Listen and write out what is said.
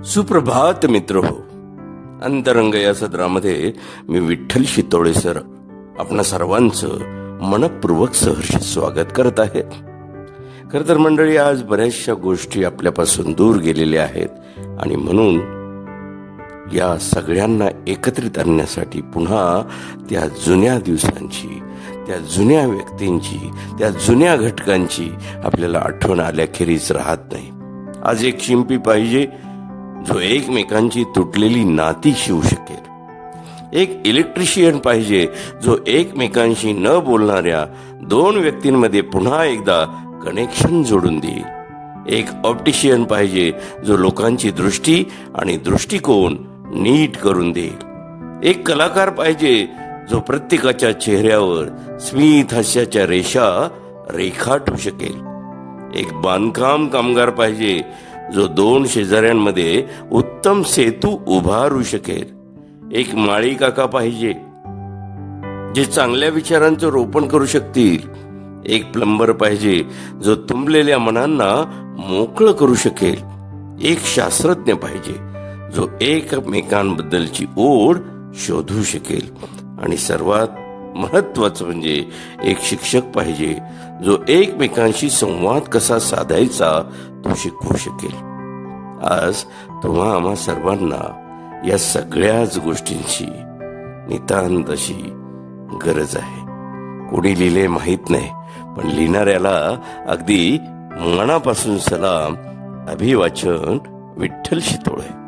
सुप्रभात मित्र हो. अंतरंग या सदरामध्ये मी विठ्ठल शितोळे सर आपणा सर्वांचं मनपूर्वक सहर्ष स्वागत करत आहे. खर तर मंडळी, आज बऱ्याचशा गोष्टी आपल्यापासून दूर गेलेल्या आहेत आणि म्हणून या सगळ्यांना एकत्रित आणण्यासाठी पुन्हा त्या जुन्या दिवसांची, त्या जुन्या व्यक्तींची, त्या जुन्या घटकांची आपल्याला आठवण आल्याखेरीज राहत नाही. आज एक शिंपी पाहिजे जो एकमेकांची तुटलेली नाती शिवू शकेल. एक इलेक्ट्रिशियन पाहिजे जो एकमेकांशी न बोलणाऱ्या दोन व्यक्तींमध्ये पुन्हा एकदा कनेक्शन जोडून देईल. एक ऑप्टिशियन पाहिजे जो लोकांची दृष्टी आणि दृष्टिकोन नीट करून देईल. एक कलाकार पाहिजे जो प्रत्येकाच्या चेहऱ्यावर स्मित हास्याच्या रेषा रेखाटू शकेल. एक बांधकाम कामगार पाहिजे जो दोन शेजाऱ्यांमध्ये उत्तम सेतू उभारू शकेल. एक माळी काका पाहिजे जे चांगल्या विचारांचं रोपण करू शकतील. एक प्लंबर पाहिजे जो तुंबलेल्या मनांना मोकळं करू शकेल. एक शास्त्रज्ञ पाहिजे जो एकमेकांबद्दलची ओढ शोधू शकेल. आणि सर्वात महत्वाचं म्हणजे एक शिक्षक पाहिजे जो एकमेकांशी संवाद कसा साधायचा तो शिकवू शकेल. आज तुम्हा आम्हा सर्वांना या सगळ्याच गोष्टींची नितांत अशी गरज आहे. कोणी लिहिले माहित नाही, पण लिहिणाऱ्याला अगदी मनापासून सलाम. अभिवाचन, विठ्ठल शितोळे.